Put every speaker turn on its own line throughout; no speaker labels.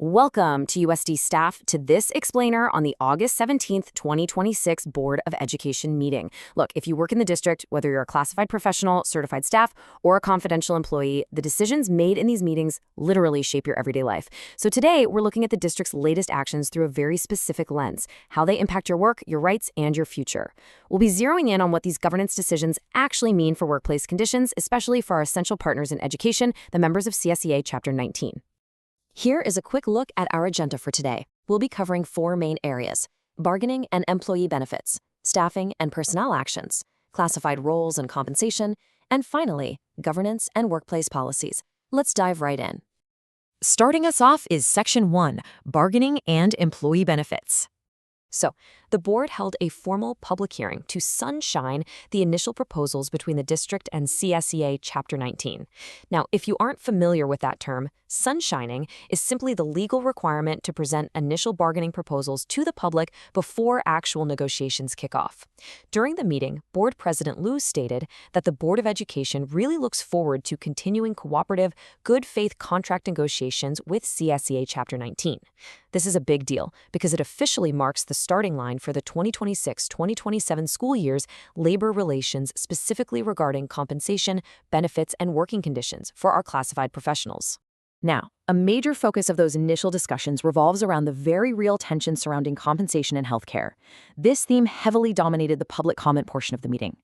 Welcome to USD staff to this explainer on the August 17th, 2026 Board of Education meeting. Look, if you work in the district, whether you're a classified professional, certified staff, or a confidential employee, the decisions made in these meetings literally shape your everyday life. So today, we're looking at the district's latest actions through a very specific lens, how they impact your work, your rights, and your future. We'll be zeroing in on what these governance decisions actually mean for workplace conditions, especially for our essential partners in education, the members of CSEA Chapter 19. Here is a quick look at our agenda for today. We'll be covering four main areas: bargaining and employee benefits, staffing and personnel actions, classified roles and compensation, and finally, governance and workplace policies. Let's dive right in. Starting us off is Section 1, Bargaining and Employee Benefits. So, the board held a formal public hearing to sunshine the initial proposals between the district and CSEA Chapter 19. Now, if you aren't familiar with that term, sunshining is simply the legal requirement to present initial bargaining proposals to the public before actual negotiations kick off. During the meeting, Board President Liu stated that the Board of Education really looks forward to continuing cooperative, good faith contract negotiations with CSEA Chapter 19. This is a big deal because it officially marks the starting line for the 2026-2027 school year's labor relations, specifically regarding compensation, benefits, and working conditions for our classified professionals. Now, a major focus of those initial discussions revolves around the very real tension surrounding compensation and healthcare. This theme heavily dominated the public comment portion of the meeting.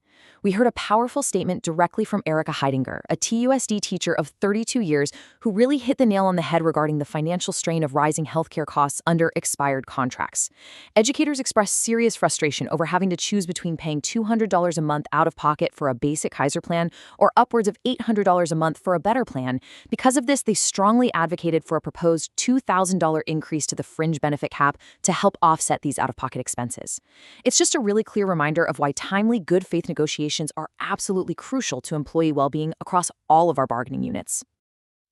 We heard a powerful statement directly from Erica Heidinger, a TUSD teacher of 32 years who really hit the nail on the head regarding the financial strain of rising healthcare costs under expired contracts. Educators expressed serious frustration over having to choose between paying $200 a month out of pocket for a basic Kaiser plan or upwards of $800 a month for a better plan. Because of this, they strongly advocated for a proposed $2,000 increase to the fringe benefit cap to help offset these out-of-pocket expenses. It's just a really clear reminder of why timely, good faith negotiations are absolutely crucial to employee well-being across all of our bargaining units.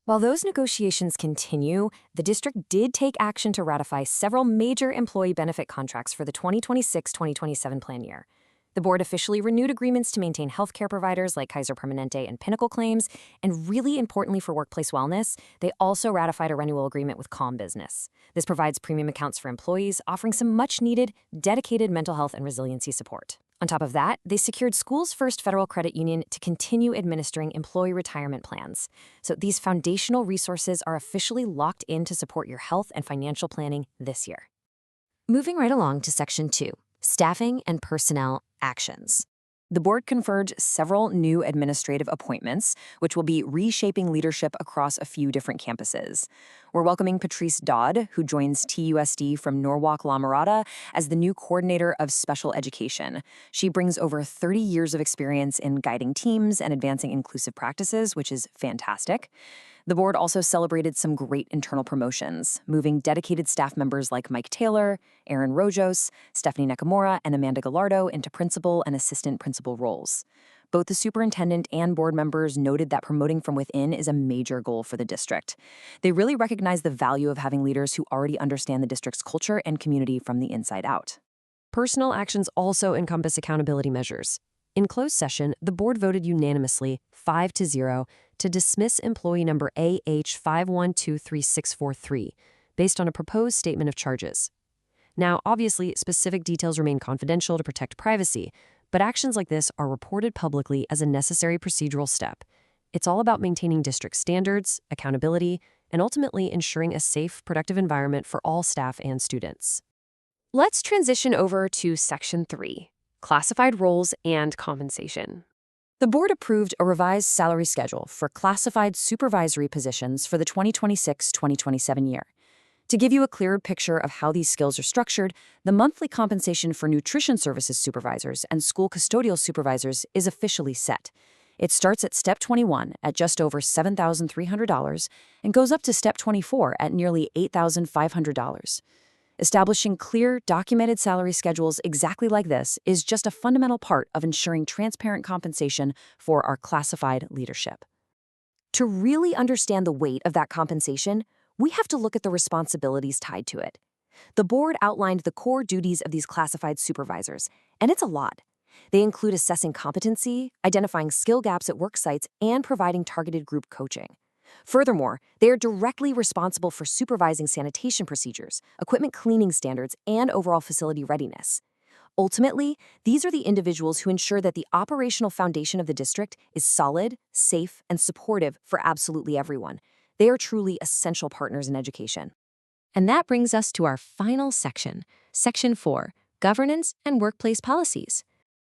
While those negotiations continue, the district did take action to ratify several major employee benefit contracts for the 2026-2027 plan year. The board officially renewed agreements to maintain healthcare providers like Kaiser Permanente and Pinnacle Claims, and really importantly for workplace wellness, they also ratified a renewal agreement with Calm Business. This provides premium accounts for employees, offering some much-needed, dedicated mental health and resiliency support. On top of that, they secured Schools First Federal Credit Union to continue administering employee retirement plans. So these foundational resources are officially locked in to support your health and financial planning this year. Moving right along to Section 2, Staffing and Personnel Actions. The board conferred several new administrative appointments, which will be reshaping leadership across a few different campuses. We're welcoming Patrice Dodd, who joins TUSD from Norwalk La Mirada as the new coordinator of special education. She brings over 30 years of experience in guiding teams and advancing inclusive practices, which is fantastic. The board also celebrated some great internal promotions, moving dedicated staff members like Mike Taylor, Aaron Rojos, Stephanie Nakamura, and Amanda Gallardo into principal and assistant principal roles. Both the superintendent and board members noted that promoting from within is a major goal for the district. They really recognize the value of having leaders who already understand the district's culture and community from the inside out. Personal actions also encompass accountability measures. In closed session, the board voted unanimously, 5-0, to dismiss employee number AH51236643, based on a proposed statement of charges. Now, obviously, specific details remain confidential to protect privacy, but actions like this are reported publicly as a necessary procedural step. It's all about maintaining district standards, accountability, and ultimately ensuring a safe, productive environment for all staff and students. Let's transition over to Section 3. Classified roles and compensation. The board approved a revised salary schedule for classified supervisory positions for the 2026-2027 year. To give you a clearer picture of how these skills are structured, the monthly compensation for nutrition services supervisors and school custodial supervisors is officially set. It starts at Step 21 at just over $7,300 and goes up to Step 24 at nearly $8,500. Establishing clear, documented salary schedules exactly like this is just a fundamental part of ensuring transparent compensation for our classified leadership. To really understand the weight of that compensation, we have to look at the responsibilities tied to it. The board outlined the core duties of these classified supervisors, and it's a lot. They include assessing competency, identifying skill gaps at work sites, and providing targeted group coaching. Furthermore, they are directly responsible for supervising sanitation procedures, equipment cleaning standards, and overall facility readiness. Ultimately, these are the individuals who ensure that the operational foundation of the district is solid, safe, and supportive for absolutely everyone. They are truly essential partners in education. And that brings us to our final section, Section 4, Governance and Workplace Policies.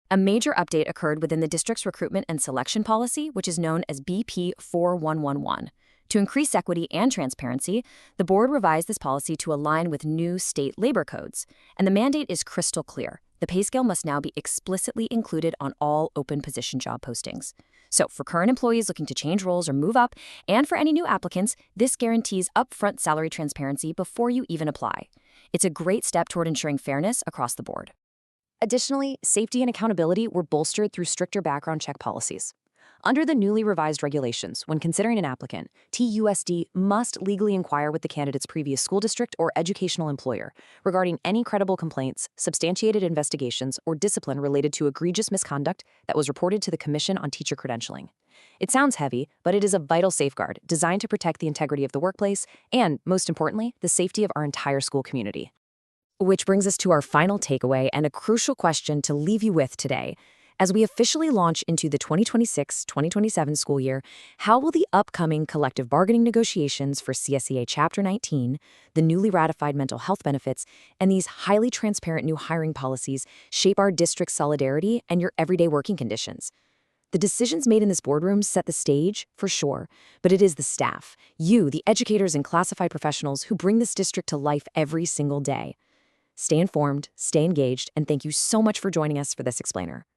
A major update occurred within the district's recruitment and selection policy, which is known as BP 4111. To increase equity and transparency, the board revised this policy to align with new state labor codes, and the mandate is crystal clear. The pay scale must now be explicitly included on all open position job postings. So, for current employees looking to change roles or move up, and for any new applicants, this guarantees upfront salary transparency before you even apply. It's a great step toward ensuring fairness across the board. Additionally, safety and accountability were bolstered through stricter background check policies. Under the newly revised regulations, when considering an applicant, TUSD must legally inquire with the candidate's previous school district or educational employer regarding any credible complaints, substantiated investigations, or discipline related to egregious misconduct that was reported to the Commission on Teacher Credentialing. It sounds heavy, but it is a vital safeguard designed to protect the integrity of the workplace and, most importantly, the safety of our entire school community. Which brings us to our final takeaway and a crucial question to leave you with today. As we officially launch into the 2026-2027 school year, how will the upcoming collective bargaining negotiations for CSEA Chapter 19, the newly ratified mental health benefits, and these highly transparent new hiring policies shape our district's solidarity and your everyday working conditions? The decisions made in this boardroom set the stage, for sure, but it is the staff, you, the educators and classified professionals who bring this district to life every single day. Stay informed, stay engaged, and thank you so much for joining us for this explainer.